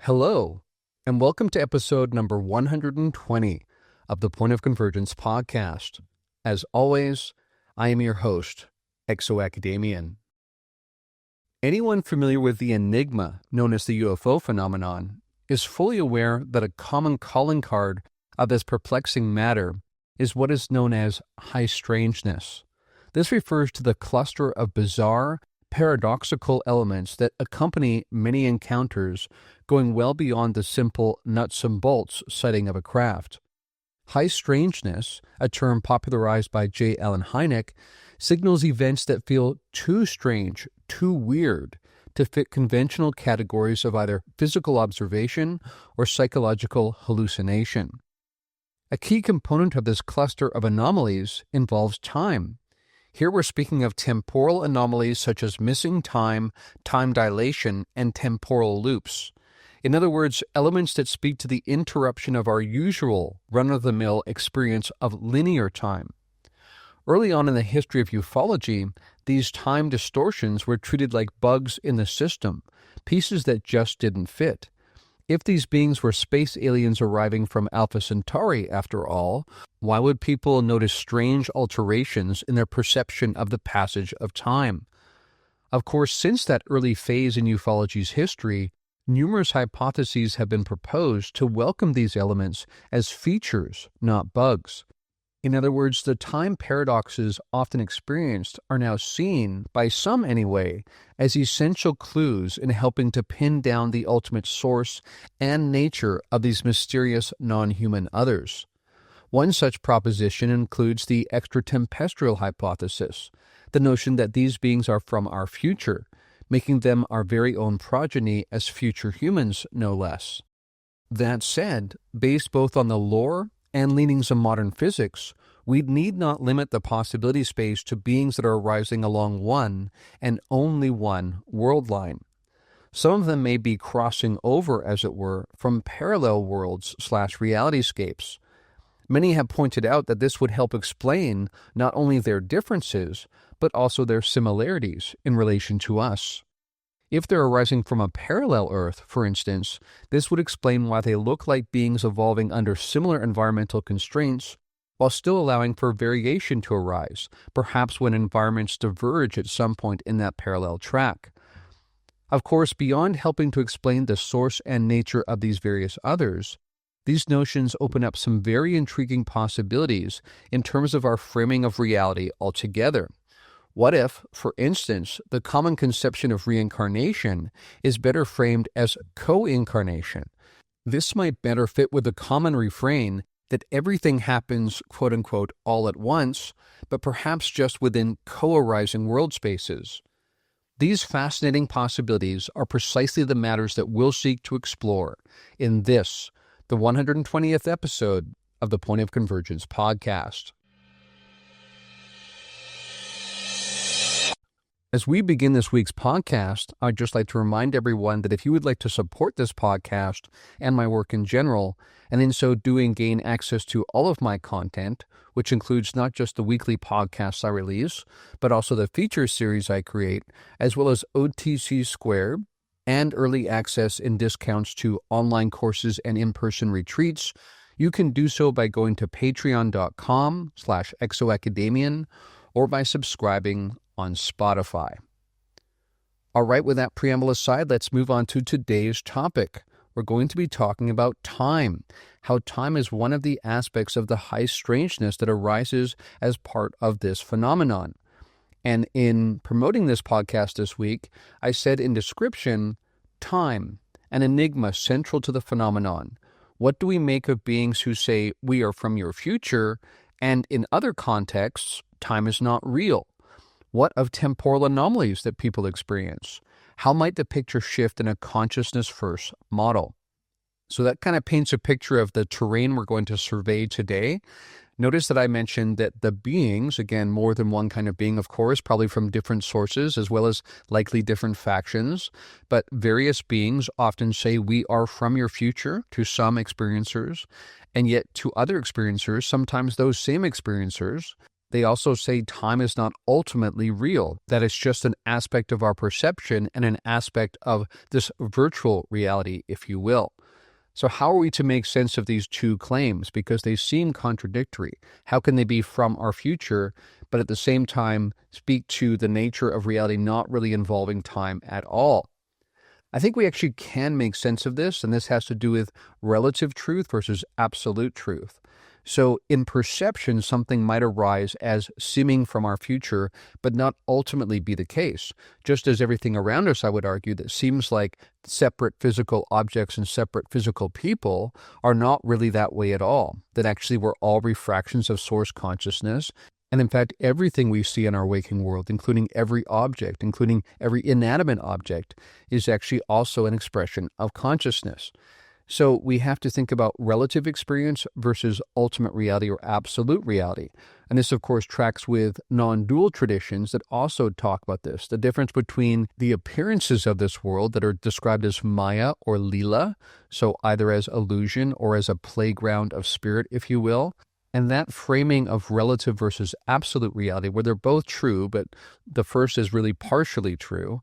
Hello, and welcome to episode number 120 of the Point of Convergence podcast. As always, I am your host, ExoAcademian. Anyone familiar with the enigma known as the UFO phenomenon is fully aware that a common calling card of this perplexing matter is what is known as high strangeness. This refers to the cluster of bizarre, paradoxical elements that accompany many encounters, going well beyond the simple nuts and bolts sighting of a craft. High strangeness, a term popularized by J. Allen Hynek, signals events that feel too strange, too weird, to fit conventional categories of either physical observation or psychological hallucination. A key component of this cluster of anomalies involves time. Here we're speaking of temporal anomalies such as missing time, time dilation, and temporal loops. In other words, elements that speak to the interruption of our usual run-of-the-mill experience of linear time. Early on in the history of ufology, these time distortions were treated like bugs in the system, pieces that just didn't fit. If these beings were space aliens arriving from Alpha Centauri, after all, why would people notice strange alterations in their perception of the passage of time? Of course, since that early phase in ufology's history, numerous hypotheses have been proposed to welcome these elements as features, not bugs. In other words, the time paradoxes often experienced are now seen, by some anyway, as essential clues in helping to pin down the ultimate source and nature of these mysterious non-human others. One such proposition includes the extratempestrial hypothesis, the notion that these beings are from our future, making them our very own progeny as future humans, no less. That said, based both on the lore and leanings of modern physics, we need not limit the possibility space to beings that are arising along one and only one world line. Some of them may be crossing over, as it were, from parallel worlds/realityscapes. Many have pointed out that this would help explain not only their differences, but also their similarities in relation to us. If they're arising from a parallel Earth, for instance, this would explain why they look like beings evolving under similar environmental constraints while still allowing for variation to arise, perhaps when environments diverge at some point in that parallel track. Of course, beyond helping to explain the source and nature of these various others, these notions open up some very intriguing possibilities in terms of our framing of reality altogether. What if, for instance, the common conception of reincarnation is better framed as co-incarnation? This might better fit with the common refrain that everything happens, quote-unquote, all at once, but perhaps just within co-arising world spaces. These fascinating possibilities are precisely the matters that we'll seek to explore in this, the 120th episode of the Point of Convergence podcast. As we begin this week's podcast, I'd just like to remind everyone that if you would like to support this podcast and my work in general, and in so doing gain access to all of my content, which includes not just the weekly podcasts I release, but also the feature series I create, as well as OTC Squared, and early access and discounts to online courses and in-person retreats, you can do so by going to patreon.com/ExoAcademian or by subscribing on Spotify. All right, with that preamble aside, let's move on to today's topic. We're going to be talking about time, how time is one of the aspects of the high strangeness that arises as part of this phenomenon. And in promoting this podcast this week, I said in description, time, an enigma central to the phenomenon. What do we make of beings who say we are from your future, and in other contexts, time is not real? What of temporal anomalies that people experience? How might the picture shift in a consciousness-first model? So that kind of paints a picture of the terrain we're going to survey today. Notice that I mentioned that the beings, again, more than one kind of being, of course, probably from different sources, as well as likely different factions, but various beings often say we are from your future to some experiencers, and yet to other experiencers, sometimes those same experiencers They also say time is not ultimately real, that it's just an aspect of our perception and an aspect of this virtual reality, if you will. So how are we to make sense of these two claims? Because they seem contradictory. How can they be from our future, but at the same time speak to the nature of reality not really involving time at all? I think we actually can make sense of this, and this has to do with relative truth versus absolute truth. So in perception, something might arise as seeming from our future, but not ultimately be the case. Just as everything around us, I would argue, that seems like separate physical objects and separate physical people are not really that way at all. That actually we're all refractions of source consciousness. And in fact, everything we see in our waking world, including every object, including every inanimate object, is actually also an expression of consciousness. So we have to think about relative experience versus ultimate reality or absolute reality. And this, of course, tracks with non-dual traditions that also talk about this. The difference between the appearances of this world that are described as Maya or Leela, so either as illusion or as a playground of spirit, if you will, and that framing of relative versus absolute reality, where they're both true, but the first is really partially true,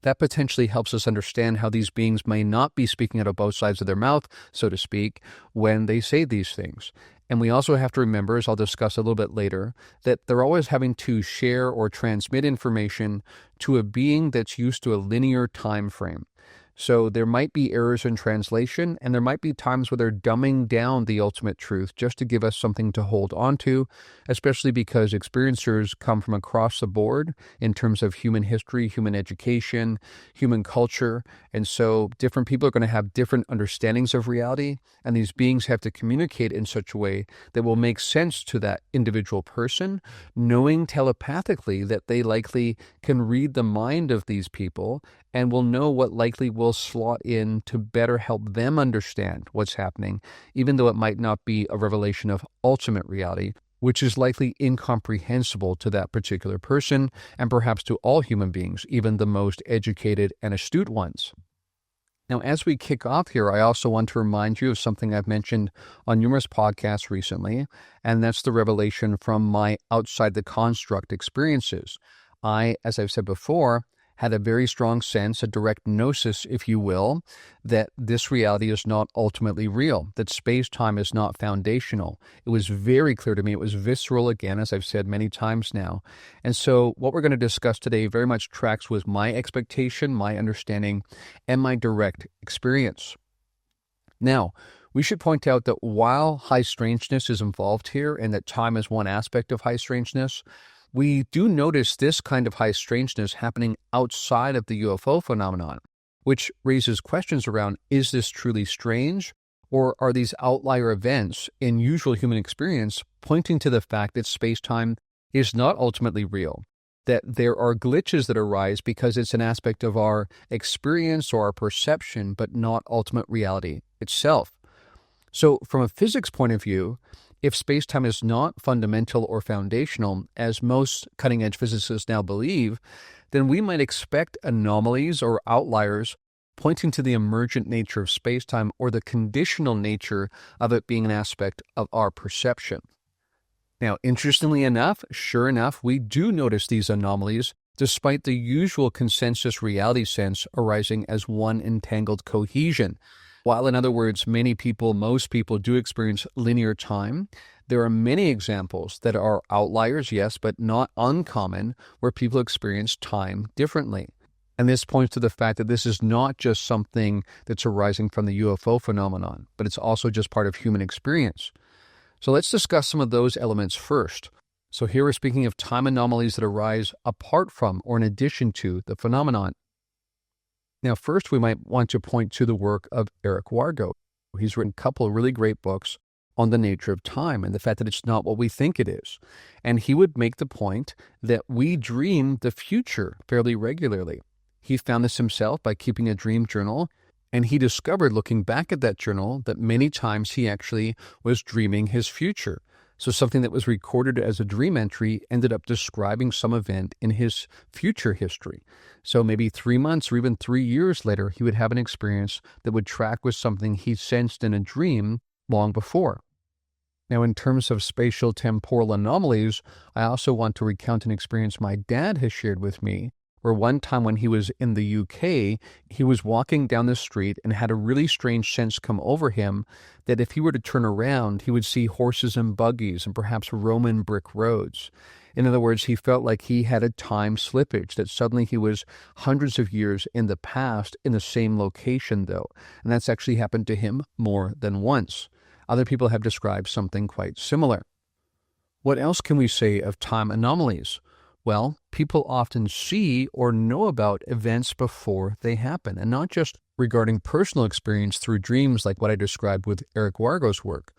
that potentially helps us understand how these beings may not be speaking out of both sides of their mouth, so to speak, when they say these things. And we also have to remember, as I'll discuss a little bit later, that they're always having to share or transmit information to a being that's used to a linear time frame. So there might be errors in translation, and there might be times where they're dumbing down the ultimate truth just to give us something to hold on to, especially because experiencers come from across the board in terms of human history, human education, human culture. And so different people are going to have different understandings of reality, and these beings have to communicate in such a way that will make sense to that individual person, knowing telepathically that they likely can read the mind of these people and will know what likely will slot in to better help them understand what's happening, even though it might not be a revelation of ultimate reality, which is likely incomprehensible to that particular person and perhaps to all human beings, even the most educated and astute ones. Now, as we kick off here, I also want to remind you of something I've mentioned on numerous podcasts recently, and that's the revelation from my outside the construct experiences. I, as I've said before, had a very strong sense, a direct gnosis, if you will, that this reality is not ultimately real, that space-time is not foundational. It was very clear to me. It was visceral again, as I've said many times now. And so what we're going to discuss today very much tracks with my expectation, my understanding, and my direct experience. Now, we should point out that while high strangeness is involved here and that time is one aspect of high strangeness, we do notice this kind of high strangeness happening outside of the UFO phenomenon, which raises questions around, is this truly strange? Or are these outlier events in usual human experience pointing to the fact that space-time is not ultimately real, that there are glitches that arise because it's an aspect of our experience or our perception, but not ultimate reality itself? So from a physics point of view, if space-time is not fundamental or foundational, as most cutting-edge physicists now believe, then we might expect anomalies or outliers pointing to the emergent nature of space-time or the conditional nature of it being an aspect of our perception. Now, interestingly enough, sure enough, we do notice these anomalies despite the usual consensus reality sense arising as one entangled cohesion. While, in other words, most people do experience linear time, there are many examples that are outliers, yes, but not uncommon, where people experience time differently. And this points to the fact that this is not just something that's arising from the UFO phenomenon, but it's also just part of human experience. So let's discuss some of those elements first. So here we're speaking of time anomalies that arise apart from or in addition to the phenomenon. Now, first, we might want to point to the work of Eric Wargo. He's written a couple of really great books on the nature of time and the fact that it's not what we think it is. And he would make the point that we dream the future fairly regularly. He found this himself by keeping a dream journal, and he discovered, looking back at that journal, that many times he actually was dreaming his future. So something that was recorded as a dream entry ended up describing some event in his future history. So maybe 3 months or even 3 years later, he would have an experience that would track with something he sensed in a dream long before. Now, in terms of spatial temporal anomalies, I also want to recount an experience my dad has shared with me, where one time when he was in the UK, he was walking down the street and had a really strange sense come over him that if he were to turn around, he would see horses and buggies and perhaps Roman brick roads. In other words, he felt like he had a time slippage, that suddenly he was hundreds of years in the past in the same location, though. And that's actually happened to him more than once. Other people have described something quite similar. What else can we say of time anomalies? Well, people often see or know about events before they happen, and not just regarding personal experience through dreams like what I described with Eric Wargo's work.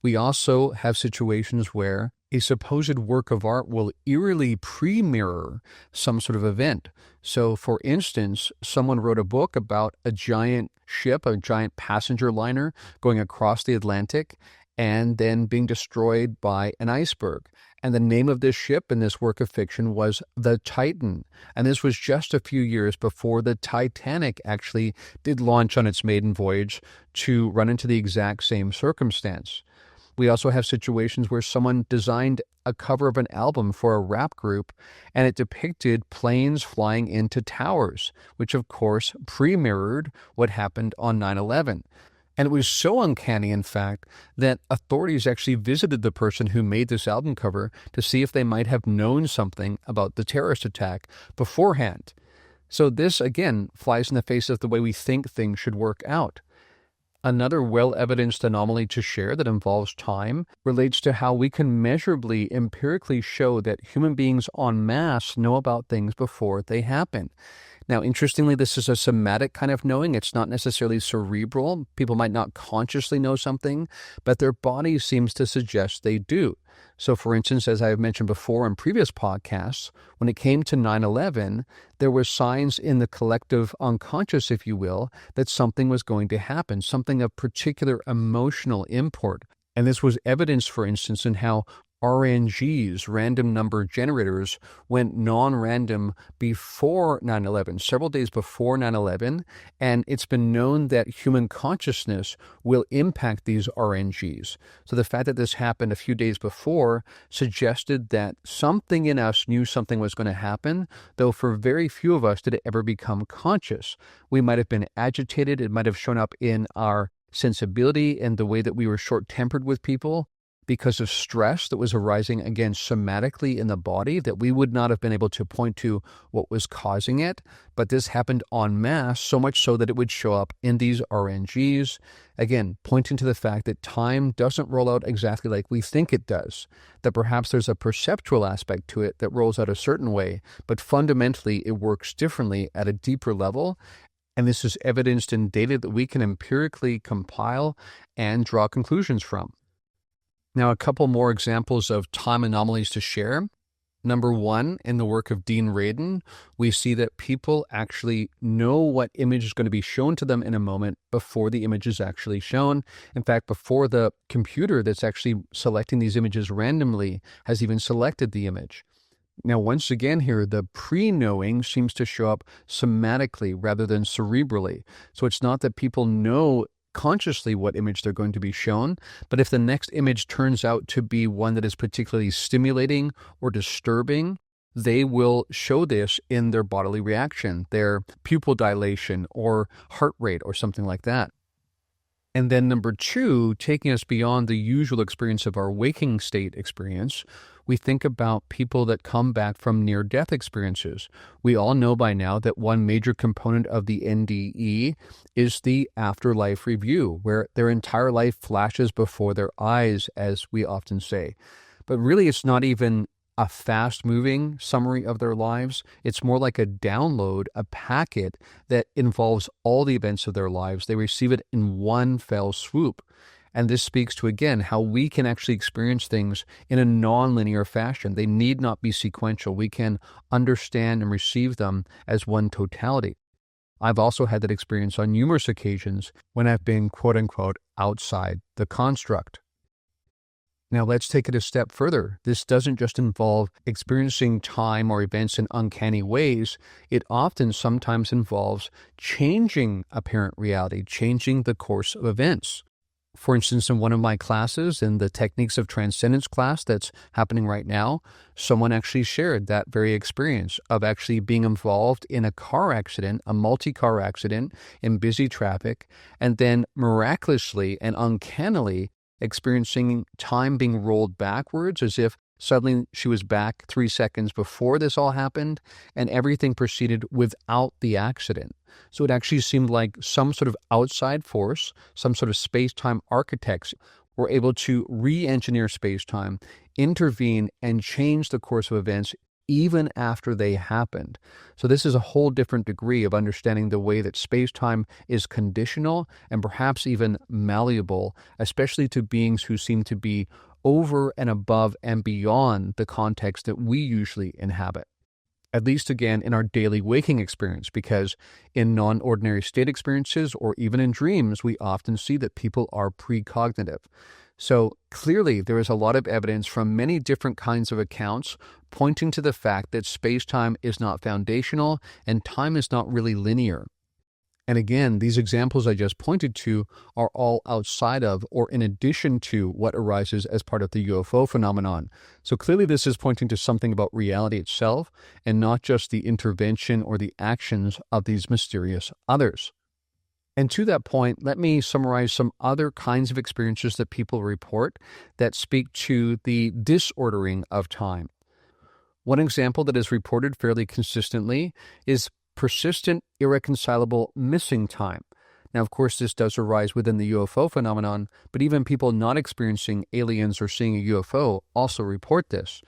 We also have situations where a supposed work of art will eerily pre-mirror some sort of event. So, for instance, someone wrote a book about a giant ship, a giant passenger liner going across the Atlantic and then being destroyed by an iceberg. And the name of this ship in this work of fiction was the Titan. And this was just a few years before the Titanic actually did launch on its maiden voyage to run into the exact same circumstance. We also have situations where someone designed a cover of an album for a rap group, and it depicted planes flying into towers, which of course pre-mirrored what happened on 9/11. And it was so uncanny, in fact, that authorities actually visited the person who made this album cover to see if they might have known something about the terrorist attack beforehand. So this, again, flies in the face of the way we think things should work out. Another well-evidenced anomaly to share that involves time relates to how we can measurably, empirically show that human beings en masse know about things before they happen. Now, interestingly, this is a somatic kind of knowing. It's not necessarily cerebral. People might not consciously know something, but their body seems to suggest they do. So, for instance, as I've mentioned before in previous podcasts, when it came to 9/11, there were signs in the collective unconscious, if you will, that something was going to happen, something of particular emotional import. And this was evidenced, for instance, in how RNGs, random number generators, went non-random before 9/11, several days before 9/11, and it's been known that human consciousness will impact these RNGs. So the fact that this happened a few days before suggested that something in us knew something was going to happen, though for very few of us did it ever become conscious. We might have been agitated, it might have shown up in our sensibility and the way that we were short-tempered with people, because of stress that was arising, again, somatically in the body, that we would not have been able to point to what was causing it. But this happened en masse, so much so that it would show up in these RNGs, again, pointing to the fact that time doesn't roll out exactly like we think it does, that perhaps there's a perceptual aspect to it that rolls out a certain way, but fundamentally it works differently at a deeper level. And this is evidenced in data that we can empirically compile and draw conclusions from. Now, a couple more examples of time anomalies to share. Number one, in the work of Dean Radin, we see that people actually know what image is going to be shown to them in a moment before the image is actually shown. In fact, before the computer that's actually selecting these images randomly has even selected the image. Now, once again here, the pre-knowing seems to show up somatically rather than cerebrally. So it's not that people know consciously what image they're going to be shown, but if the next image turns out to be one that is particularly stimulating or disturbing, they will show this in their bodily reaction, their pupil dilation or heart rate or something like that. And then number two, taking us beyond the usual experience of our waking state experience, we think about people that come back from near-death experiences. We all know by now that one major component of the NDE is the afterlife review, where their entire life flashes before their eyes, as we often say. But really, it's not even a fast-moving summary of their lives. It's more like a download, a packet that involves all the events of their lives. They receive it in one fell swoop. And this speaks to, again, how we can actually experience things in a non-linear fashion. They need not be sequential. We can understand and receive them as one totality. I've also had that experience on numerous occasions when I've been, quote-unquote, outside the construct. Now, let's take it a step further. This doesn't just involve experiencing time or events in uncanny ways. It often sometimes involves changing apparent reality, changing the course of events. For instance, in one of my classes, in the Techniques of Transcendence class that's happening right now, someone actually shared that very experience of actually being involved in a car accident, a multi-car accident in busy traffic, and then miraculously and uncannily experiencing time being rolled backwards as if suddenly she was back 3 seconds before this all happened, and everything proceeded without the accident. So it actually seemed like some sort of outside force, some sort of space-time architects were able to re-engineer space-time, intervene, and change the course of events even after they happened. So this is a whole different degree of understanding the way that space-time is conditional and perhaps even malleable, especially to beings who seem to be over and above and beyond the context that we usually inhabit. At least again in our daily waking experience, because in non-ordinary state experiences or even in dreams, we often see that people are precognitive. So clearly there is a lot of evidence from many different kinds of accounts pointing to the fact that space-time is not foundational and time is not really linear. And again, these examples I just pointed to are all outside of or in addition to what arises as part of the UFO phenomenon. So clearly this is pointing to something about reality itself and not just the intervention or the actions of these mysterious others. And to that point, let me summarize some other kinds of experiences that people report that speak to the disordering of time. One example that is reported fairly consistently is persistent, irreconcilable missing time. Now, of course, this does arise within the UFO phenomenon, but even people not experiencing aliens or seeing a UFO also report this.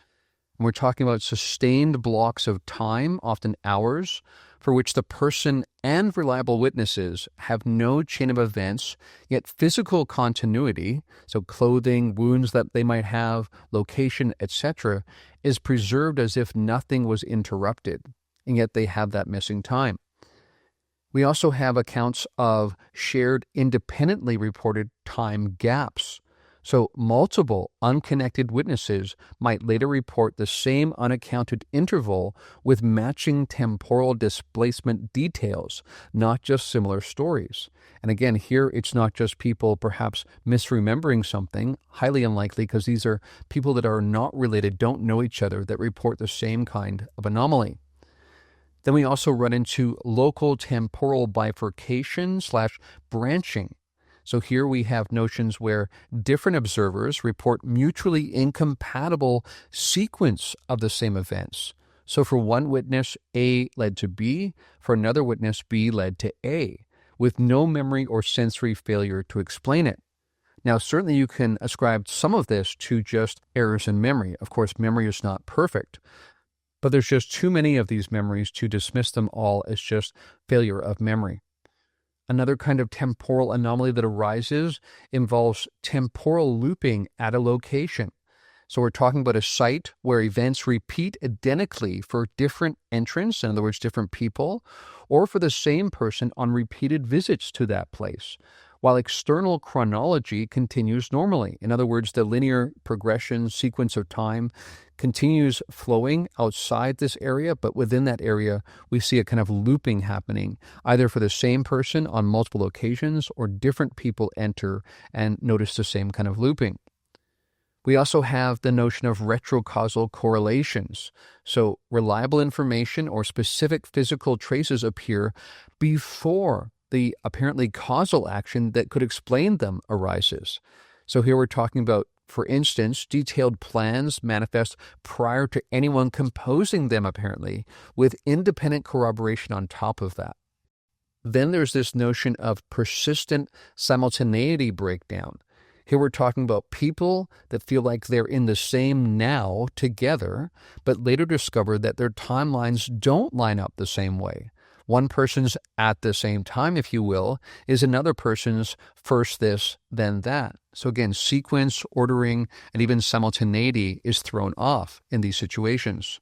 And we're talking about sustained blocks of time, often hours, for which the person and reliable witnesses have no chain of events, yet physical continuity, so clothing, wounds that they might have, location, etc., is preserved as if nothing was interrupted, and yet they have that missing time. We also have accounts of shared independently reported time gaps. So multiple unconnected witnesses might later report the same unaccounted interval with matching temporal displacement details, not just similar stories. And again, here it's not just people perhaps misremembering something, highly unlikely because these are people that are not related, don't know each other, that report the same kind of anomaly. Then we also run into local temporal bifurcation / branching. So here we have notions where different observers report mutually incompatible sequence of the same events. So for one witness, A led to B, for another witness, B led to A, with no memory or sensory failure to explain it. Now, certainly you can ascribe some of this to just errors in memory. Of course, memory is not perfect, but there's just too many of these memories to dismiss them all as just failure of memory. Another kind of temporal anomaly that arises involves temporal looping at a location. So we're talking about a site where events repeat identically for different entrants, in other words, different people, or for the same person on repeated visits to that place, while external chronology continues normally. In other words, the linear progression sequence of time continues flowing outside this area, but within that area, we see a kind of looping happening, either for the same person on multiple occasions or different people enter and notice the same kind of looping. We also have the notion of retrocausal correlations. So reliable information or specific physical traces appear before the apparently causal action that could explain them arises. So here we're talking about, for instance, detailed plans manifest prior to anyone composing them, apparently, with independent corroboration on top of that. Then there's this notion of persistent simultaneity breakdown. Here we're talking about people that feel like they're in the same now together, but later discover that their timelines don't line up the same way. One person's at the same time, if you will, is another person's first this, then that. So again, sequence, ordering, and even simultaneity is thrown off in these situations.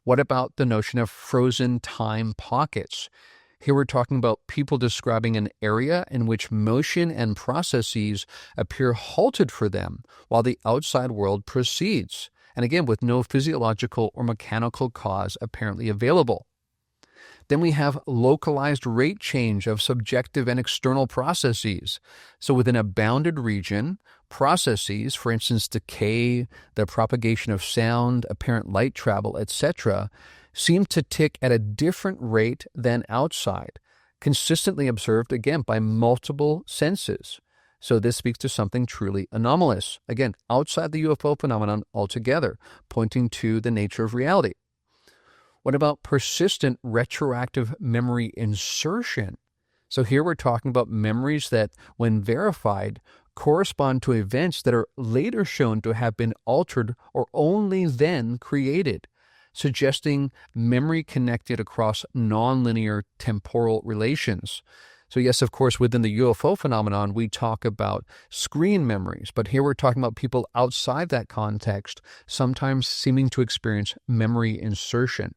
What about the notion of frozen time pockets? Here we're talking about people describing an area in which motion and processes appear halted for them while the outside world proceeds, and again with no physiological or mechanical cause apparently available. Then we have localized rate change of subjective and external processes. So within a bounded region, processes, for instance, decay, the propagation of sound, apparent light travel, etc., seem to tick at a different rate than outside, consistently observed, again, by multiple senses. So this speaks to something truly anomalous, again, outside the UFO phenomenon altogether, pointing to the nature of reality. What about persistent retroactive memory insertion? So here we're talking about memories that, when verified, correspond to events that are later shown to have been altered or only then created, suggesting memory connected across nonlinear temporal relations. So yes, of course, within the UFO phenomenon, we talk about screen memories, but here we're talking about people outside that context, sometimes seeming to experience memory insertion.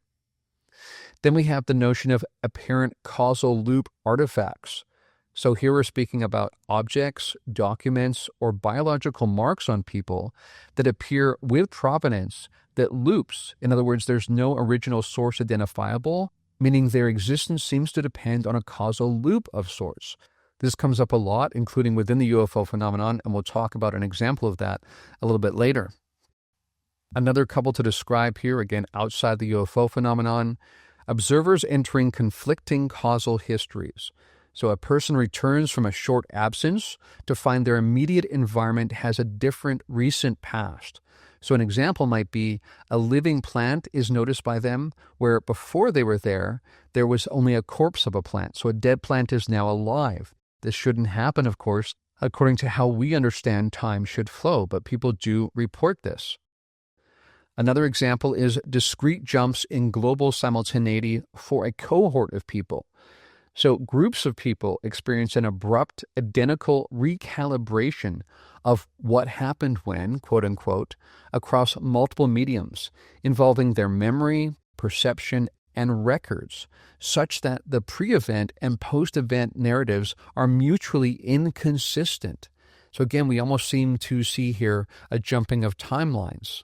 Then we have the notion of apparent causal loop artifacts. So here we're speaking about objects, documents, or biological marks on people that appear with provenance that loops. In other words, there's no original source identifiable, meaning their existence seems to depend on a causal loop of sorts. This comes up a lot, including within the UFO phenomenon, and we'll talk about an example of that a little bit later. Another couple to describe here, again, outside the UFO phenomenon, observers entering conflicting causal histories. So a person returns from a short absence to find their immediate environment has a different recent past. So an example might be a living plant is noticed by them where before they were there was only a corpse of a plant. So a dead plant is now alive. This shouldn't happen, of course, according to how we understand time should flow, but people do report this. Another example is discrete jumps in global simultaneity for a cohort of people. So groups of people experience an abrupt, identical recalibration of what happened when, quote unquote, across multiple mediums, involving their memory, perception, and records, such that the pre-event and post-event narratives are mutually inconsistent. So again, we almost seem to see here a jumping of timelines.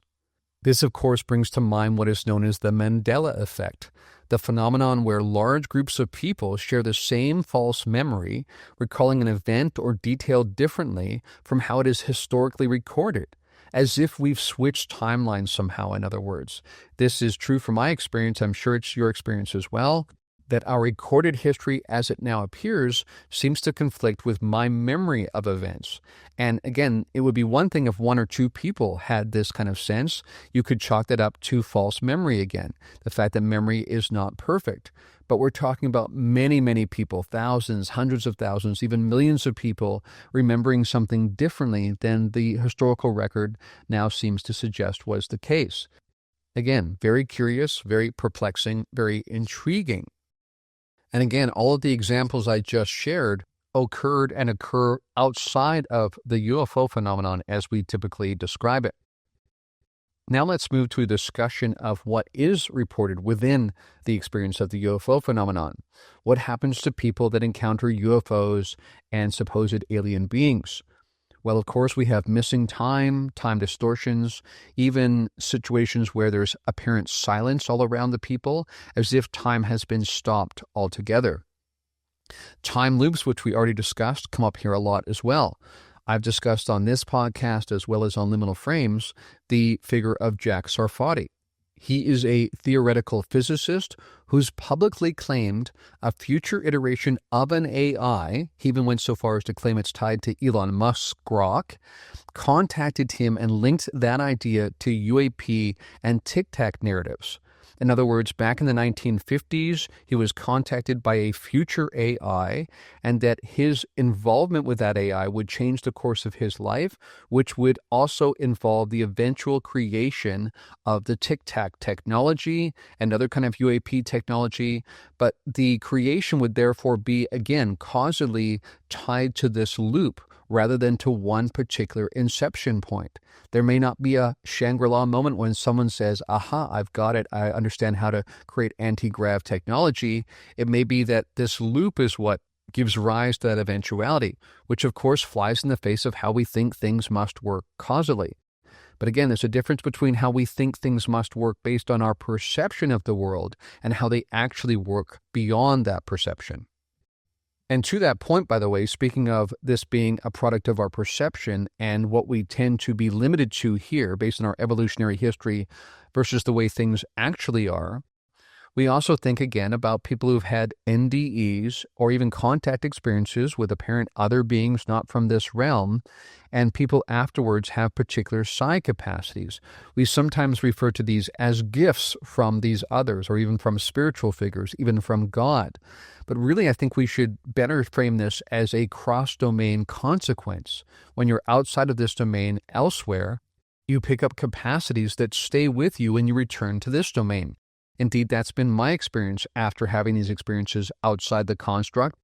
This, of course, brings to mind what is known as the Mandela effect, the phenomenon where large groups of people share the same false memory, recalling an event or detail differently from how it is historically recorded, as if we've switched timelines somehow, in other words. This is true from my experience. I'm sure it's your experience as well, that our recorded history as it now appears seems to conflict with my memory of events. And again, it would be one thing if one or two people had this kind of sense. You could chalk that up to false memory again, the fact that memory is not perfect. But we're talking about many, many people, thousands, hundreds of thousands, even millions of people remembering something differently than the historical record now seems to suggest was the case. Again, very curious, very perplexing, very intriguing. And again, all of the examples I just shared occurred and occur outside of the UFO phenomenon as we typically describe it. Now let's move to a discussion of what is reported within the experience of the UFO phenomenon. What happens to people that encounter UFOs and supposed alien beings? Well, of course, we have missing time distortions, even situations where there's apparent silence all around the people, as if time has been stopped altogether. Time loops, which we already discussed, come up here a lot as well. I've discussed on this podcast, as well as on Liminal Frames, the figure of Jack Sarfati. He is a theoretical physicist who's publicly claimed a future iteration of an AI, he even went so far as to claim it's tied to Elon Musk's Grok, contacted him and linked that idea to UAP and Tic Tac narratives. In other words, back in the 1950s, he was contacted by a future AI, and that his involvement with that AI would change the course of his life, which would also involve the eventual creation of the Tic Tac technology and other kind of UAP technology. But the creation would therefore be, again, causally tied to this loop rather than to one particular inception point. There may not be a Shangri-La moment when someone says, aha, I've got it, I understand how to create anti-grav technology. It may be that this loop is what gives rise to that eventuality, which of course flies in the face of how we think things must work causally. But again, there's a difference between how we think things must work based on our perception of the world and how they actually work beyond that perception. And to that point, by the way, speaking of this being a product of our perception and what we tend to be limited to here based on our evolutionary history versus the way things actually are, we also think again about people who've had NDEs or even contact experiences with apparent other beings not from this realm, and people afterwards have particular psi capacities. We sometimes refer to these as gifts from these others or even from spiritual figures, even from God. But really, I think we should better frame this as a cross-domain consequence. When you're outside of this domain elsewhere, you pick up capacities that stay with you when you return to this domain. Indeed, that's been my experience after having these experiences outside the construct,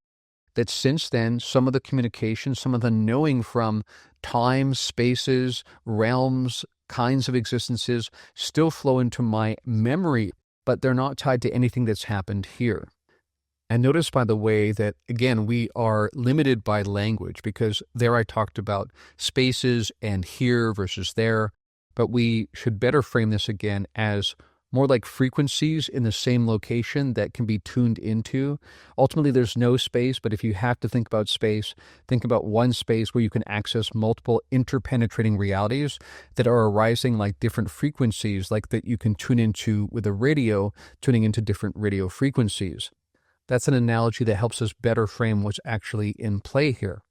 that since then, some of the communication, some of the knowing from time, spaces, realms, kinds of existences still flow into my memory, but they're not tied to anything that's happened here. And notice, by the way, that, again, we are limited by language because there I talked about spaces and here versus there, but we should better frame this again as more like frequencies in the same location that can be tuned into. Ultimately, there's no space, but if you have to think about space, think about one space where you can access multiple interpenetrating realities that are arising like different frequencies, like that you can tune into with a radio, tuning into different radio frequencies. That's an analogy that helps us better frame what's actually in play here.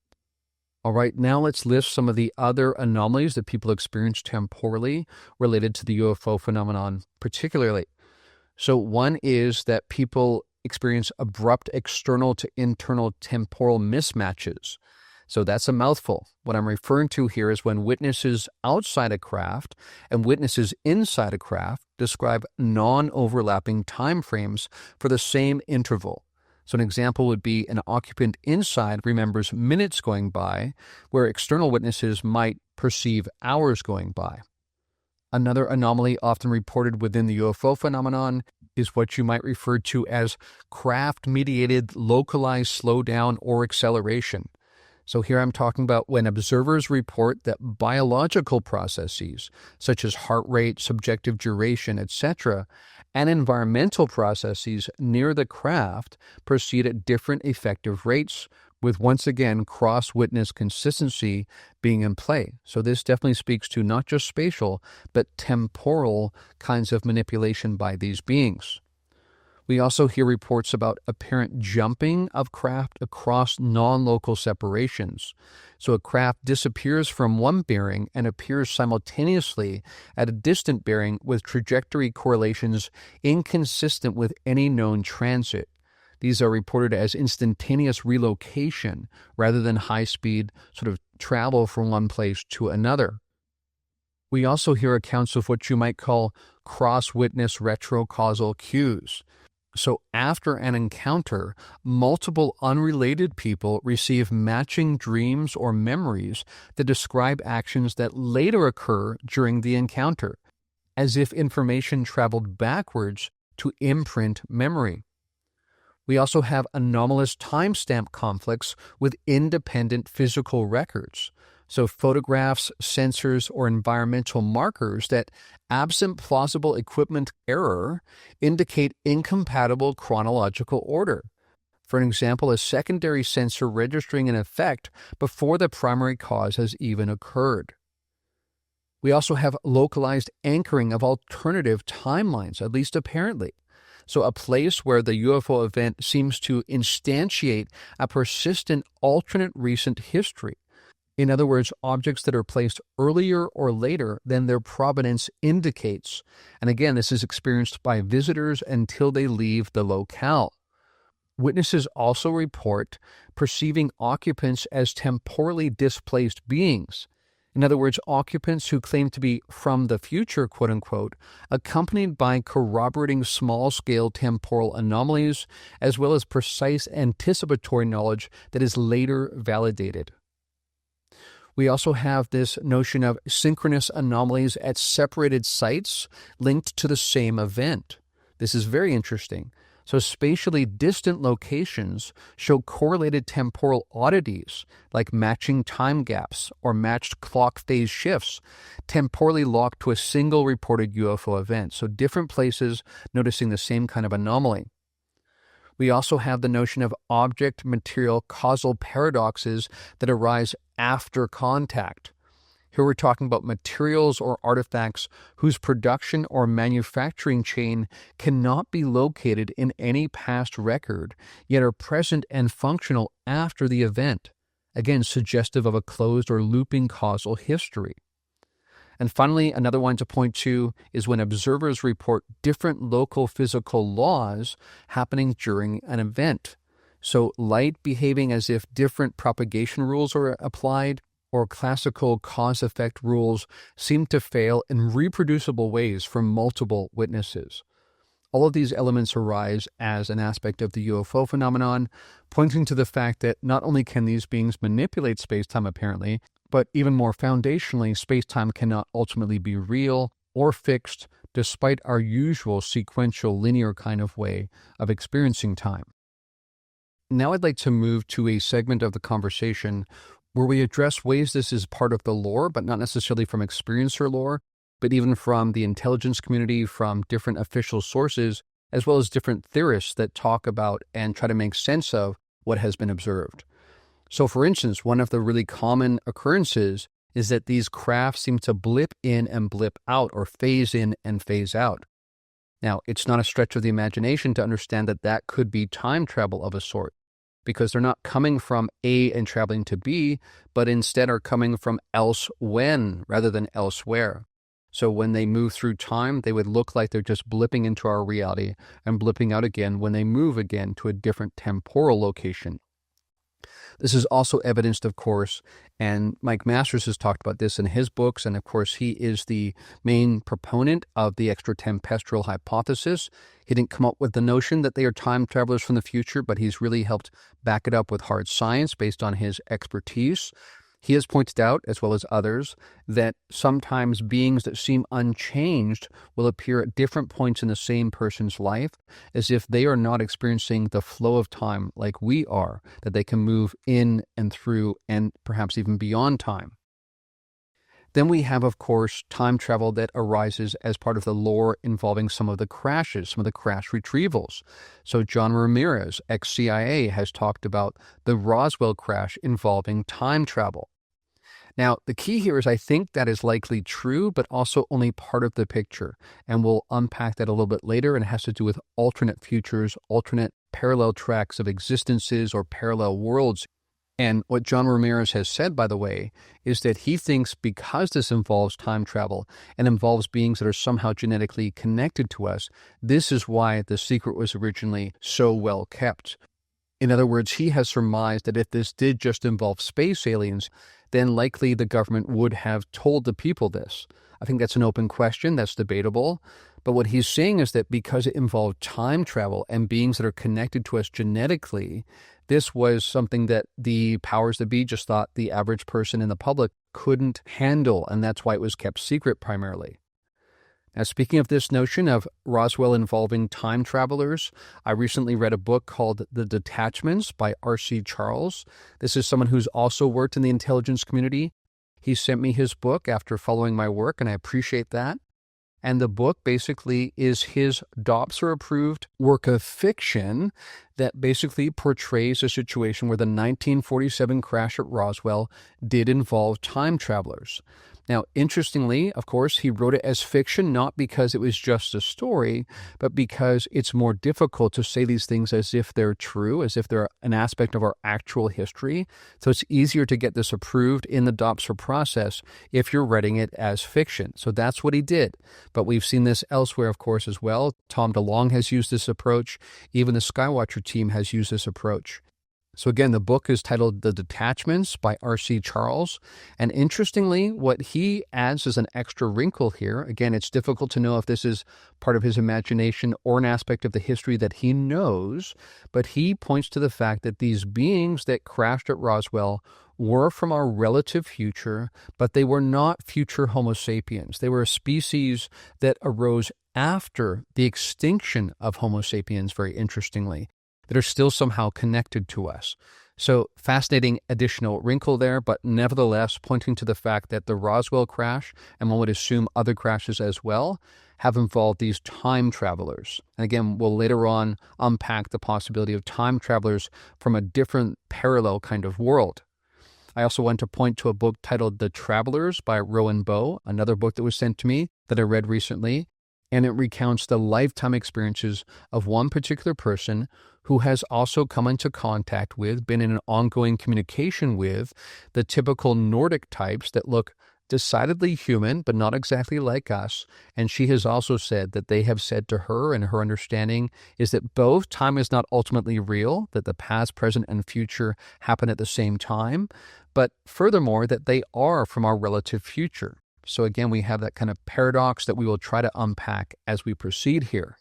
All right, now let's list some of the other anomalies that people experience temporally related to the UFO phenomenon particularly. So one is that people experience abrupt external to internal temporal mismatches. So that's a mouthful. What I'm referring to here is when witnesses outside a craft and witnesses inside a craft describe non-overlapping time frames for the same interval. So an example would be an occupant inside remembers minutes going by, where external witnesses might perceive hours going by. Another anomaly often reported within the UFO phenomenon is what you might refer to as craft-mediated localized slowdown or acceleration. So here I'm talking about when observers report that biological processes, such as heart rate, subjective duration, etc., and environmental processes near the craft proceed at different effective rates, with once again cross-witness consistency being in play. So this definitely speaks to not just spatial, but temporal kinds of manipulation by these beings. We also hear reports about apparent jumping of craft across non-local separations. So a craft disappears from one bearing and appears simultaneously at a distant bearing with trajectory correlations inconsistent with any known transit. These are reported as instantaneous relocation rather than high-speed sort of travel from one place to another. We also hear accounts of what you might call cross-witness retrocausal cues. So after an encounter, multiple unrelated people receive matching dreams or memories that describe actions that later occur during the encounter, as if information traveled backwards to imprint memory. We also have anomalous timestamp conflicts with independent physical records. So photographs, sensors, or environmental markers that, absent plausible equipment error, indicate incompatible chronological order. For an example, a secondary sensor registering an effect before the primary cause has even occurred. We also have localized anchoring of alternative timelines, at least apparently. So a place where the UFO event seems to instantiate a persistent alternate recent history. In other words, objects that are placed earlier or later than their provenance indicates. And again, this is experienced by visitors until they leave the locale. Witnesses also report perceiving occupants as temporally displaced beings. In other words, occupants who claim to be from the future, quote-unquote, accompanied by corroborating small-scale temporal anomalies, as well as precise anticipatory knowledge that is later validated. We also have this notion of synchronous anomalies at separated sites linked to the same event. This is very interesting. So spatially distant locations show correlated temporal oddities, like matching time gaps or matched clock phase shifts, temporally locked to a single reported UFO event. So different places noticing the same kind of anomaly. We also have the notion of object-material causal paradoxes that arise after contact. Here we're talking about materials or artifacts whose production or manufacturing chain cannot be located in any past record, yet are present and functional after the event, again suggestive of a closed or looping causal history. And finally, another one to point to is when observers report different local physical laws happening during an event. So light behaving as if different propagation rules are applied, or classical cause-effect rules seem to fail in reproducible ways for multiple witnesses. All of these elements arise as an aspect of the UFO phenomenon, pointing to the fact that not only can these beings manipulate space-time apparently, but even more foundationally, space-time cannot ultimately be real or fixed despite our usual sequential linear kind of way of experiencing time. Now I'd like to move to a segment of the conversation where we address ways this is part of the lore, but not necessarily from experiencer lore, but even from the intelligence community, from different official sources, as well as different theorists that talk about and try to make sense of what has been observed. So, for instance, one of the really common occurrences is that these craft seem to blip in and blip out, or phase in and phase out. Now, it's not a stretch of the imagination to understand that that could be time travel of a sort, because they're not coming from A and traveling to B, but instead are coming from else when rather than elsewhere. So when they move through time, they would look like they're just blipping into our reality and blipping out again when they move again to a different temporal location. This is also evidenced, of course, and Mike Masters has talked about this in his books, and of course he is the main proponent of the extratempestrial hypothesis. He didn't come up with the notion that they are time travelers from the future, but he's really helped back it up with hard science based on his expertise. He has pointed out, as well as others, that sometimes beings that seem unchanged will appear at different points in the same person's life, as if they are not experiencing the flow of time like we are, that they can move in and through and perhaps even beyond time. Then we have, of course, time travel that arises as part of the lore involving some of the crashes, some of the crash retrievals. So John Ramirez, ex-CIA, has talked about the Roswell crash involving time travel. Now, the key here is I think that is likely true, but also only part of the picture. And we'll unpack that a little bit later, and it has to do with alternate futures, alternate parallel tracks of existences or parallel worlds. And what John Ramirez has said, by the way, is that he thinks because this involves time travel and involves beings that are somehow genetically connected to us, this is why the secret was originally so well kept. In other words, he has surmised that if this did just involve space aliens, then likely the government would have told the people this. I think that's an open question, that's debatable. But what he's saying is that because it involved time travel and beings that are connected to us genetically, this was something that the powers that be just thought the average person in the public couldn't handle, and that's why it was kept secret primarily. Now, speaking of this notion of Roswell involving time travelers, I recently read a book called The Detachments by R.C. Charles. This is someone who's also worked in the intelligence community. He sent me his book after following my work, and I appreciate that. And the book basically is his Doppler-approved work of fiction that basically portrays a situation where the 1947 crash at Roswell did involve time travelers. Now, interestingly, of course, he wrote it as fiction, not because it was just a story, but because it's more difficult to say these things as if they're true, as if they're an aspect of our actual history. So it's easier to get this approved in the Doppler process if you're writing it as fiction. So that's what he did. But we've seen this elsewhere, of course, as well. Tom DeLonge has used this approach. Even the Skywatcher team has used this approach. So again, the book is titled The Detachments by R.C. Charles. And interestingly, what he adds as an extra wrinkle here, again, it's difficult to know if this is part of his imagination or an aspect of the history that he knows, but he points to the fact that these beings that crashed at Roswell were from our relative future, but they were not future Homo sapiens. They were a species that arose after the extinction of Homo sapiens, very interestingly, that are still somehow connected to us. So fascinating additional wrinkle there, but nevertheless pointing to the fact that the Roswell crash, and one would assume other crashes as well, have involved these time travelers. And again, we'll later on unpack the possibility of time travelers from a different parallel kind of world. I also want to point to a book titled The Travelers by Rowan Bowe, another book that was sent to me that I read recently, and it recounts the lifetime experiences of one particular person who has also come into contact with, been in an ongoing communication with, the typical Nordic types that look decidedly human, but not exactly like us. And she has also said that they have said to her, and her understanding is that both time is not ultimately real, that the past, present, and future happen at the same time, but furthermore, that they are from our relative future. So again, we have that kind of paradox that we will try to unpack as we proceed here.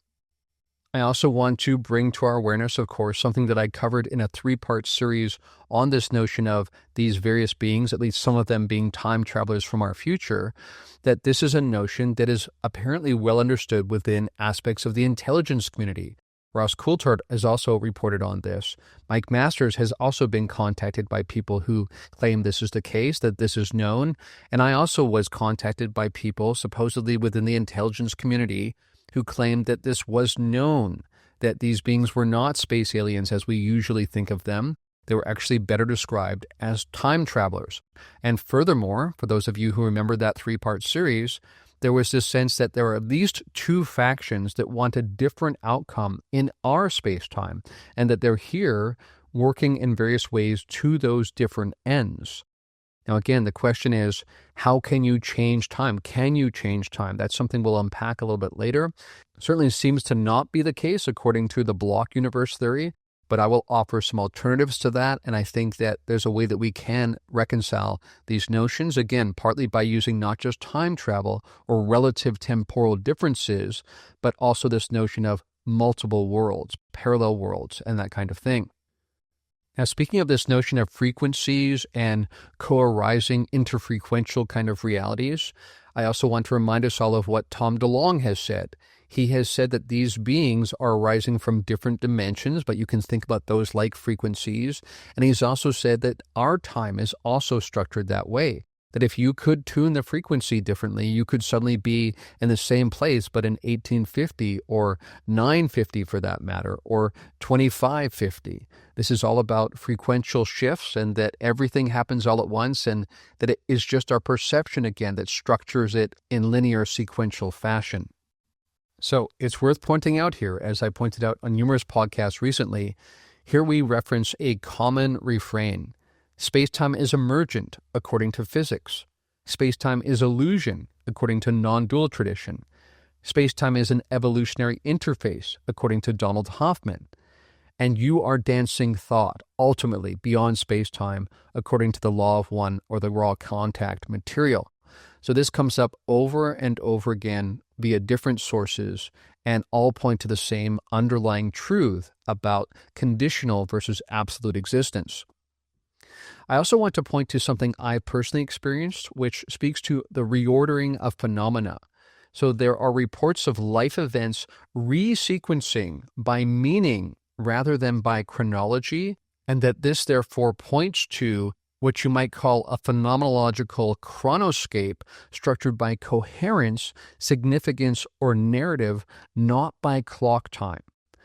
I also want to bring to our awareness, of course, something that I covered in a 3-part series on this notion of these various beings, at least some of them being time travelers from our future, that this is a notion that is apparently well understood within aspects of the intelligence community. Ross Coulthard has also reported on this. Mike Masters has also been contacted by people who claim this is the case, that this is known. And I also was contacted by people supposedly within the intelligence community who claimed that this was known, that these beings were not space aliens as we usually think of them. They were actually better described as time travelers. And furthermore, for those of you who remember that 3-part series, there was this sense that there are at least 2 factions that want a different outcome in our space-time, and that they're here working in various ways to those different ends. Now, again, the question is, how can you change time? Can you change time? That's something we'll unpack a little bit later. Certainly seems to not be the case according to the block universe theory, but I will offer some alternatives to that, and I think that there's a way that we can reconcile these notions, again, partly by using not just time travel or relative temporal differences, but also this notion of multiple worlds, parallel worlds, and that kind of thing. Now, speaking of this notion of frequencies and co-arising interfrequential kind of realities, I also want to remind us all of what Tom DeLonge has said. He has said that these beings are arising from different dimensions, but you can think about those like frequencies. And he's also said that our time is also structured that way, that if you could tune the frequency differently, you could suddenly be in the same place, but in 1850 or 950 for that matter, or 2550. This is all about frequential shifts, and that everything happens all at once, and that it is just our perception again that structures it in linear sequential fashion. So it's worth pointing out here, as I pointed out on numerous podcasts recently, here we reference a common refrain. Space-time is emergent, according to physics. Space-time is illusion, according to non-dual tradition. Space-time is an evolutionary interface, according to Donald Hoffman. And you are dancing thought, ultimately, beyond space-time, according to the law of one or the raw contact material. So this comes up over and over again via different sources, and all point to the same underlying truth about conditional versus absolute existence. I also want to point to something I personally experienced, which speaks to the reordering of phenomena. So there are reports of life events resequencing by meaning rather than by chronology, and that this therefore points to what you might call a phenomenological chronoscape structured by coherence, significance, or narrative, not by clock time.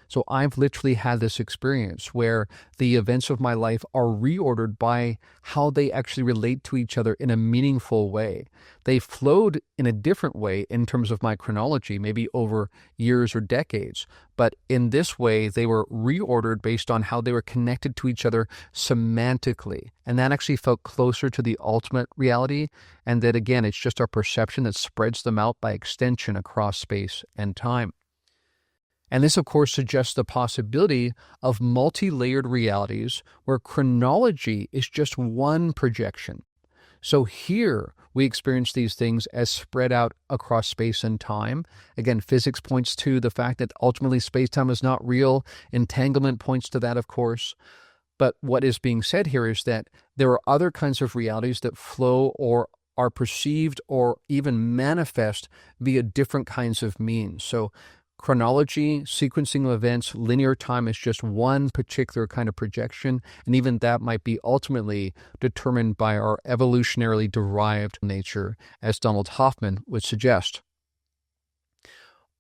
So I've literally had this experience where the events of my life are reordered by how they actually relate to each other in a meaningful way. They flowed in a different way in terms of my chronology, maybe over years or decades. But in this way, they were reordered based on how they were connected to each other semantically. And that actually felt closer to the ultimate reality. And that, again, it's just our perception that spreads them out by extension across space and time. And this, of course, suggests the possibility of multi-layered realities where chronology is just one projection. So here we experience these things as spread out across space and time. Again, physics points to the fact that ultimately space-time is not real. Entanglement points to that, of course. But what is being said here is that there are other kinds of realities that flow or are perceived or even manifest via different kinds of means. So chronology, sequencing of events, linear time is just one particular kind of projection, and even that might be ultimately determined by our evolutionarily derived nature, as Donald Hoffman would suggest.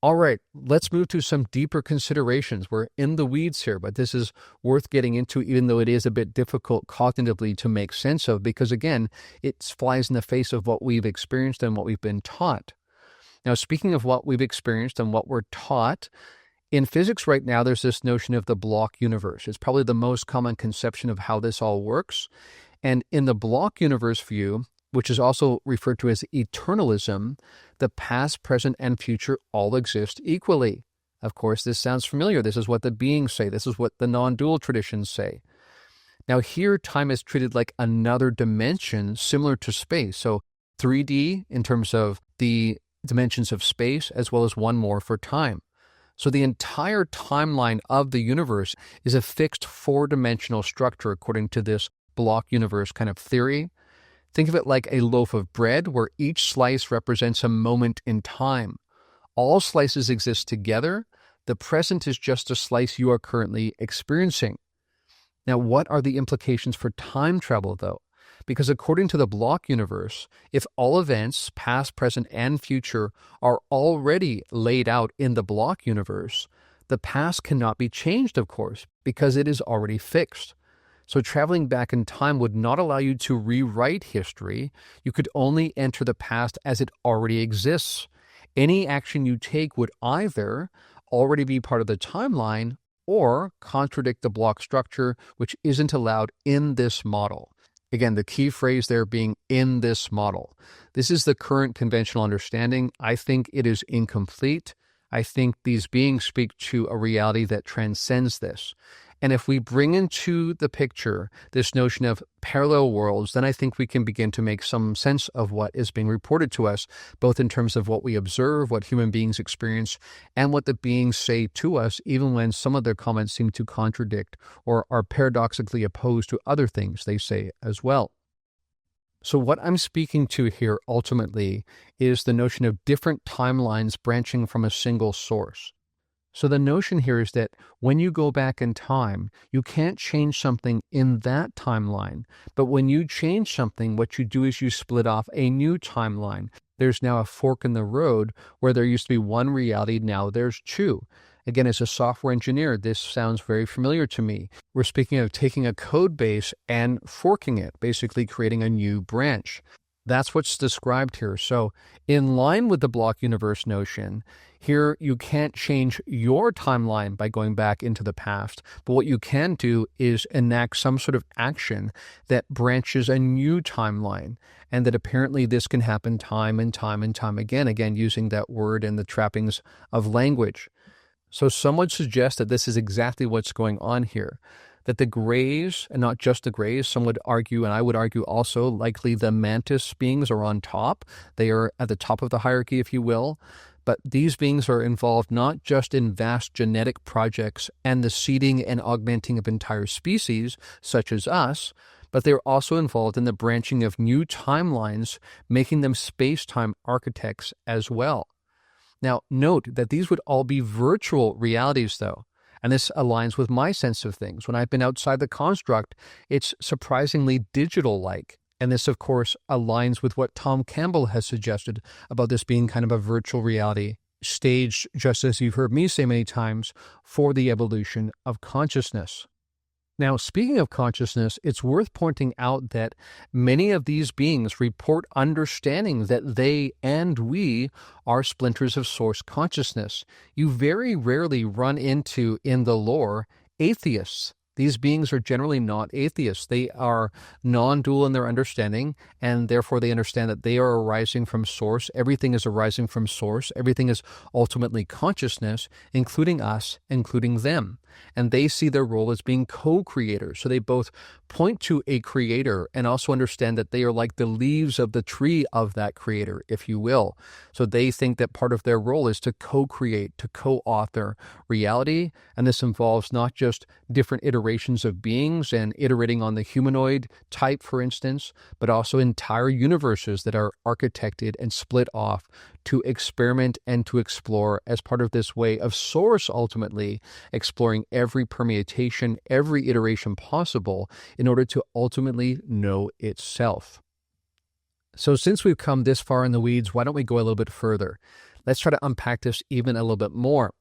All right, let's move to some deeper considerations. We're in the weeds here, but this is worth getting into, even though it is a bit difficult cognitively to make sense of, because again, it flies in the face of what we've experienced and what we've been taught. Now, speaking of what we've experienced and what we're taught, in physics right now, there's this notion of the block universe. It's probably the most common conception of how this all works. And in the block universe view, which is also referred to as eternalism, the past, present, and future all exist equally. Of course, this sounds familiar. This is what the beings say. This is what the non-dual traditions say. Now here, time is treated like another dimension similar to space. So 3D in terms of the dimensions of space, as well as one more for time. So the entire timeline of the universe is a fixed four-dimensional structure according to this block universe kind of theory. Think of it like a loaf of bread where each slice represents a moment in time. All slices exist together. The present is just a slice you are currently experiencing. Now, what are the implications for time travel, though? Because according to the block universe, if all events, past, present, and future, are already laid out in the block universe, the past cannot be changed, of course, because it is already fixed. So traveling back in time would not allow you to rewrite history. You could only enter the past as it already exists. Any action you take would either already be part of the timeline or contradict the block structure, which isn't allowed in this model. Again, the key phrase there being in this model. This is the current conventional understanding. I think it is incomplete. I think these beings speak to a reality that transcends this. And if we bring into the picture this notion of parallel worlds, then I think we can begin to make some sense of what is being reported to us, both in terms of what we observe, what human beings experience, and what the beings say to us, even when some of their comments seem to contradict or are paradoxically opposed to other things they say as well. So what I'm speaking to here ultimately is the notion of different timelines branching from a single source. So the notion here is that when you go back in time, you can't change something in that timeline. But when you change something, what you do is you split off a new timeline. There's now a fork in the road where there used to be one reality, now there's two. Again, as a software engineer, this sounds very familiar to me. We're speaking of taking a code base and forking it, basically creating a new branch. That's what's described here. So in line with the block universe notion, here you can't change your timeline by going back into the past, but what you can do is enact some sort of action that branches a new timeline, and that apparently this can happen time and time and time again using that word and the trappings of language. So some would suggest that this is exactly what's going on here. That the Greys, and not just the Greys, some would argue, and I would argue also, likely the mantis beings are on top. They are at the top of the hierarchy, if you will. But these beings are involved not just in vast genetic projects and the seeding and augmenting of entire species, such as us, but they're also involved in the branching of new timelines, making them space-time architects as well. Now, note that these would all be virtual realities, though. And this aligns with my sense of things. When I've been outside the construct, it's surprisingly digital-like. And this, of course, aligns with what Tom Campbell has suggested about this being kind of a virtual reality, staged, just as you've heard me say many times, for the evolution of consciousness. Now, speaking of consciousness, it's worth pointing out that many of these beings report understanding that they and we are splinters of source consciousness. You very rarely run into, in the lore, atheists. These beings are generally not atheists. They are non-dual in their understanding, and therefore they understand that they are arising from source. Everything is arising from source. Everything is ultimately consciousness, including us, including them. And they see their role as being co-creators. So they both point to a creator and also understand that they are like the leaves of the tree of that creator, if you will. So they think that part of their role is to co-create, to co-author reality. And this involves not just different iterations iterations of beings and iterating on the humanoid type, for instance, but also entire universes that are architected and split off to experiment and to explore as part of this way of Source ultimately exploring every permutation, every iteration possible in order to ultimately know itself. So since we've come this far in the weeds, why don't we go a little bit further? Let's try to unpack this even a little bit more.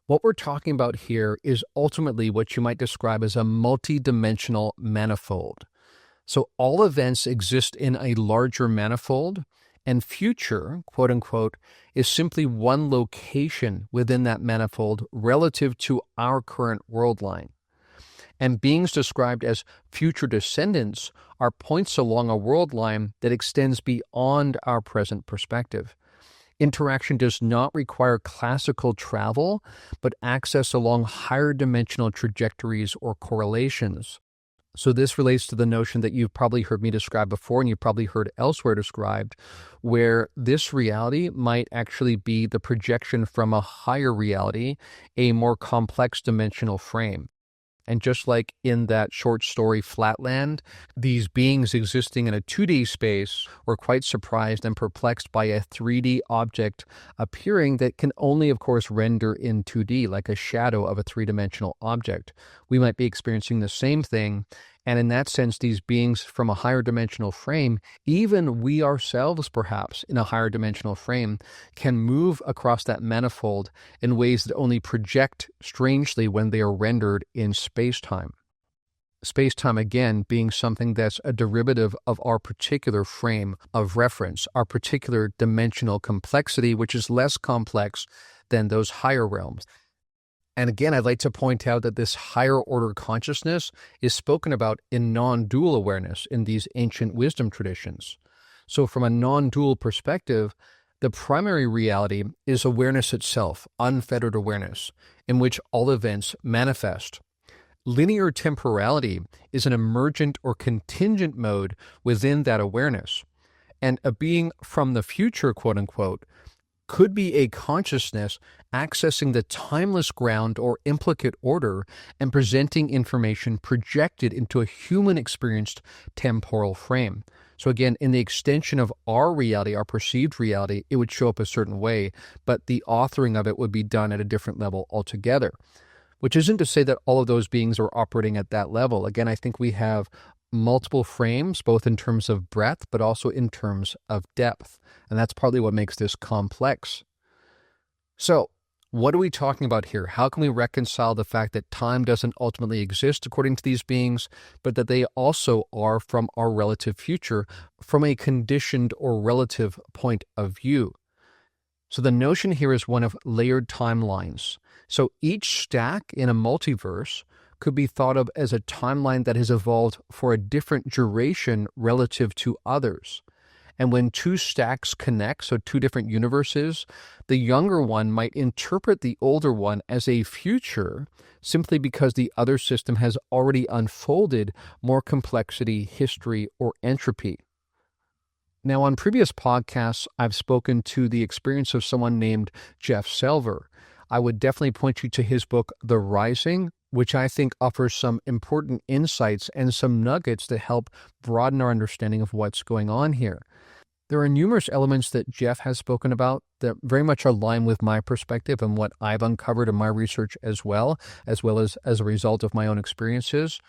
What we're talking about here is ultimately what you might describe as a multidimensional manifold. So all events exist in a larger manifold, and future, quote unquote, is simply one location within that manifold relative to our current world line. And beings described as future descendants are points along a world line that extends beyond our present perspective. Interaction does not require classical travel, but access along higher dimensional trajectories or correlations. So this relates to the notion that you've probably heard me describe before, and you've probably heard elsewhere described, where this reality might actually be the projection from a higher reality, a more complex dimensional frame. And just like in that short story Flatland, these beings existing in a 2D space were quite surprised and perplexed by a 3D object appearing that can only, of course, render in 2D, like a shadow of a three-dimensional object. We might be experiencing the same thing. And in that sense, these beings from a higher dimensional frame, even we ourselves perhaps in a higher dimensional frame, can move across that manifold in ways that only project strangely when they are rendered in space-time. Space-time, again, being something that's a derivative of our particular frame of reference, our particular dimensional complexity, which is less complex than those higher realms. And again, I'd like to point out that this higher order consciousness is spoken about in non-dual awareness in these ancient wisdom traditions. So from a non-dual perspective, the primary reality is awareness itself, unfettered awareness, in which all events manifest. Linear temporality is an emergent or contingent mode within that awareness. And a being from the future, quote unquote, could be a consciousness accessing the timeless ground or implicate order and presenting information projected into a human-experienced temporal frame. So again, in the extension of our reality, our perceived reality, it would show up a certain way, but the authoring of it would be done at a different level altogether, which isn't to say that all of those beings are operating at that level. Again, I think we have multiple frames, both in terms of breadth, but also in terms of depth. And that's partly what makes this complex. So, what are we talking about here? How can we reconcile the fact that time doesn't ultimately exist according to these beings, but that they also are from our relative future, from a conditioned or relative point of view? So the notion here is one of layered timelines. So each stack in a multiverse could be thought of as a timeline that has evolved for a different duration relative to others. And when two stacks connect, so two different universes, the younger one might interpret the older one as a future simply because the other system has already unfolded more complexity, history, or entropy. Now, on previous podcasts, I've spoken to the experience of someone named Jeff Selver. I would definitely point you to his book, The Rising, which I think offers some important insights and some nuggets that help broaden our understanding of what's going on here. There are numerous elements that Jeff has spoken about that very much align with my perspective and what I've uncovered in my research as well as a result of my own experiences.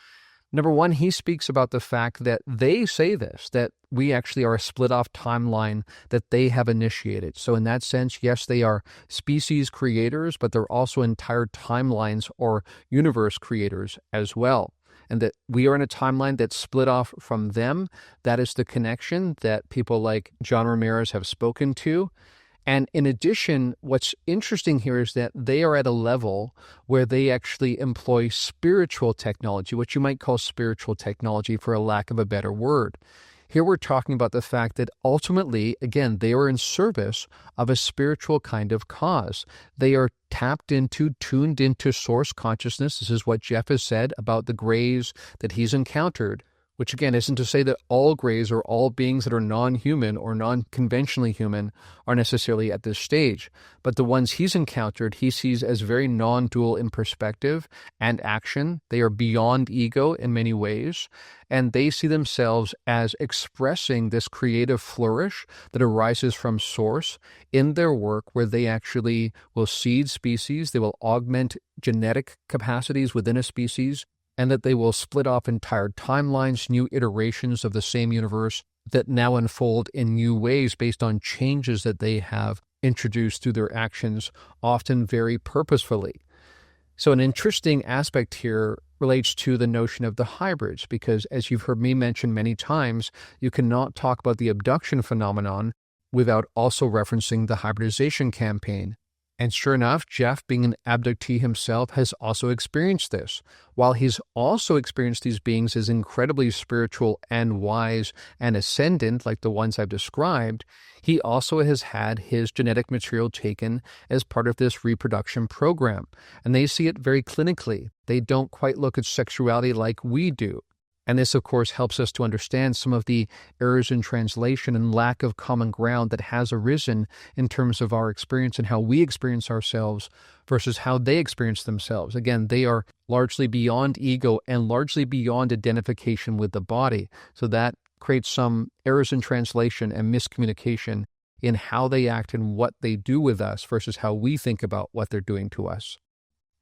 Number one, he speaks about the fact that they say this, that we actually are a split-off timeline that they have initiated. So in that sense, yes, they are species creators, but they're also entire timelines or universe creators as well. And that we are in a timeline that's split off from them. That is the connection that people like John Ramirez have spoken to. And in addition, what's interesting here is that they are at a level where they actually employ spiritual technology, what you might call spiritual technology for a lack of a better word. Here we're talking about the fact that ultimately, again, they are in service of a spiritual kind of cause. They are tapped into, tuned into source consciousness. This is what Jeff has said about the grays that he's encountered, which again isn't to say that all grays or all beings that are non-human or non-conventionally human are necessarily at this stage. But the ones he's encountered, he sees as very non-dual in perspective and action. They are beyond ego in many ways, and they see themselves as expressing this creative flourish that arises from source in their work, where they actually will seed species, they will augment genetic capacities within a species, and that they will split off entire timelines, new iterations of the same universe that now unfold in new ways based on changes that they have introduced through their actions, often very purposefully. So an interesting aspect here relates to the notion of the hybrids, because as you've heard me mention many times, you cannot talk about the abduction phenomenon without also referencing the hybridization campaign. And sure enough, Jeff, being an abductee himself, has also experienced this. While he's also experienced these beings as incredibly spiritual and wise and ascendant, like the ones I've described, he also has had his genetic material taken as part of this reproduction program. And they see it very clinically. They don't quite look at sexuality like we do. And this, of course, helps us to understand some of the errors in translation and lack of common ground that has arisen in terms of our experience and how we experience ourselves versus how they experience themselves. Again, they are largely beyond ego and largely beyond identification with the body. So that creates some errors in translation and miscommunication in how they act and what they do with us versus how we think about what they're doing to us.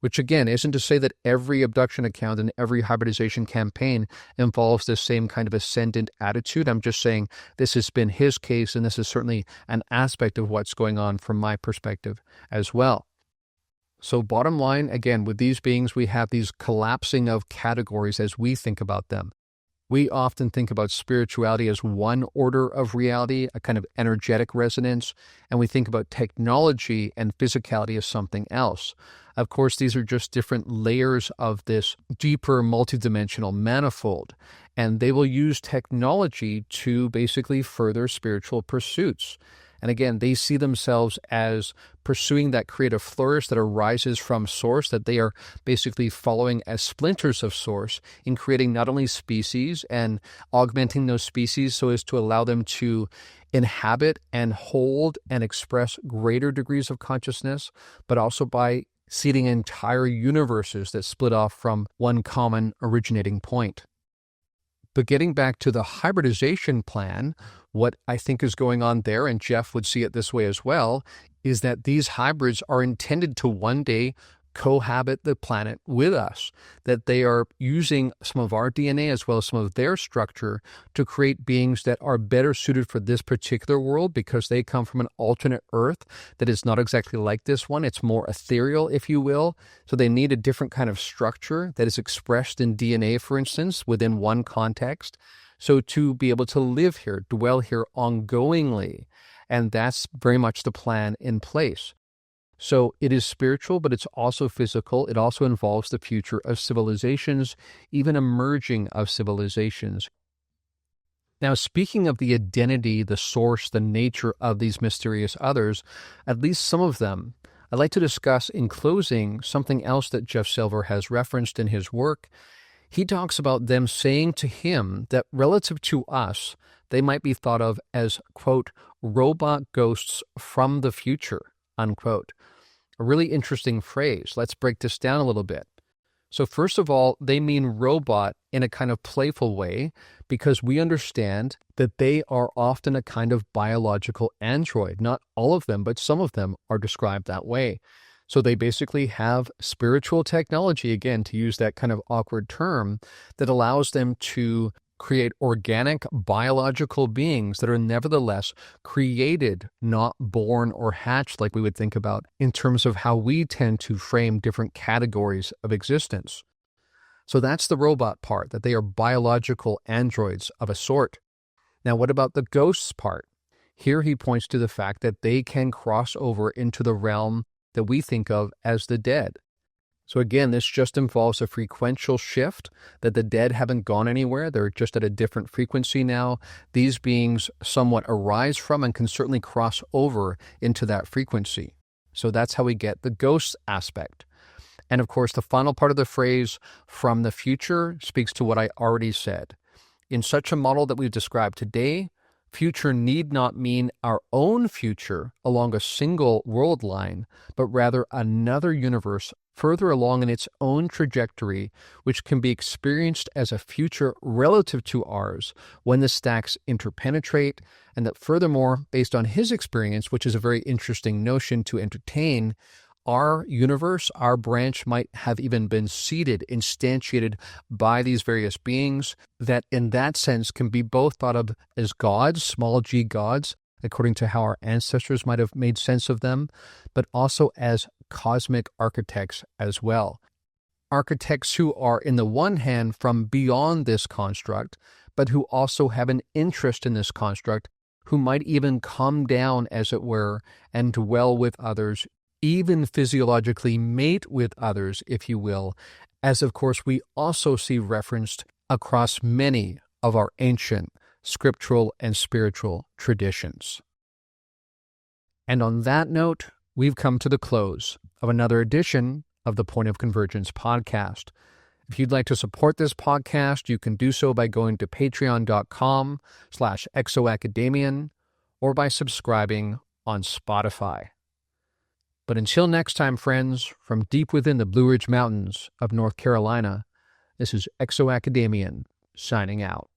Which again isn't to say that every abduction account and every hybridization campaign involves this same kind of ascendant attitude. I'm just saying this has been his case, and this is certainly an aspect of what's going on from my perspective as well. So bottom line, again, with these beings, we have these collapsing of categories as we think about them. We often think about spirituality as one order of reality, a kind of energetic resonance, and we think about technology and physicality as something else. Of course, these are just different layers of this deeper multidimensional manifold, and they will use technology to basically further spiritual pursuits. And again, they see themselves as pursuing that creative flourish that arises from source, that they are basically following as splinters of source in creating not only species and augmenting those species so as to allow them to inhabit and hold and express greater degrees of consciousness, but also by seeding entire universes that split off from one common originating point. But getting back to the hybridization plan, what I think is going on there, and Jeff would see it this way as well, is that these hybrids are intended to one day cohabit the planet with us, that they are using some of our DNA as well as some of their structure to create beings that are better suited for this particular world because they come from an alternate Earth that is not exactly like this one. It's more ethereal, if you will. So they need a different kind of structure that is expressed in DNA, for instance, within one context. So to be able to live here, dwell here ongoingly, and that's very much the plan in place. So it is spiritual, but it's also physical. It also involves the future of civilizations, even emerging of civilizations. Now, speaking of the identity, the source, the nature of these mysterious others, at least some of them, I'd like to discuss in closing something else that Jeff Silver has referenced in his work. He talks about them saying to him that relative to us, they might be thought of as, quote, robot ghosts from the future, unquote. A really interesting phrase. Let's break this down a little bit. So first of all, they mean robot in a kind of playful way because we understand that they are often a kind of biological android. Not all of them, but some of them are described that way. So they basically have spiritual technology, again, to use that kind of awkward term, that allows them to create organic biological beings that are nevertheless created, not born or hatched like we would think about in terms of how we tend to frame different categories of existence. So that's the robot part, that they are biological androids of a sort. Now, what about the ghosts part? Here he points to the fact that they can cross over into the realm that we think of as the dead. So again, this just involves a frequential shift, that the dead haven't gone anywhere. They're just at a different frequency now. These beings somewhat arise from and can certainly cross over into that frequency. So that's how we get the ghost aspect. And of course, the final part of the phrase, from the future, speaks to what I already said. In such a model that we've described today, future need not mean our own future along a single world line, but rather another universe further along in its own trajectory, which can be experienced as a future relative to ours when the stacks interpenetrate, and that furthermore, based on his experience, which is a very interesting notion to entertain, our universe, our branch might have even been seeded, instantiated by these various beings that in that sense can be both thought of as gods, small g gods, according to how our ancestors might have made sense of them, but also as cosmic architects as well. Architects who are, in the one hand, from beyond this construct, but who also have an interest in this construct, who might even come down, as it were, and dwell with others, even physiologically mate with others, if you will, as of course we also see referenced across many of our ancient scriptural and spiritual traditions. And on that note, we've come to the close of another edition of the Point of Convergence podcast. If you'd like to support this podcast, you can do so by going to patreon.com/ExoAcademian or by subscribing on Spotify. But until next time, friends, from deep within the Blue Ridge Mountains of North Carolina, this is ExoAcademian signing out.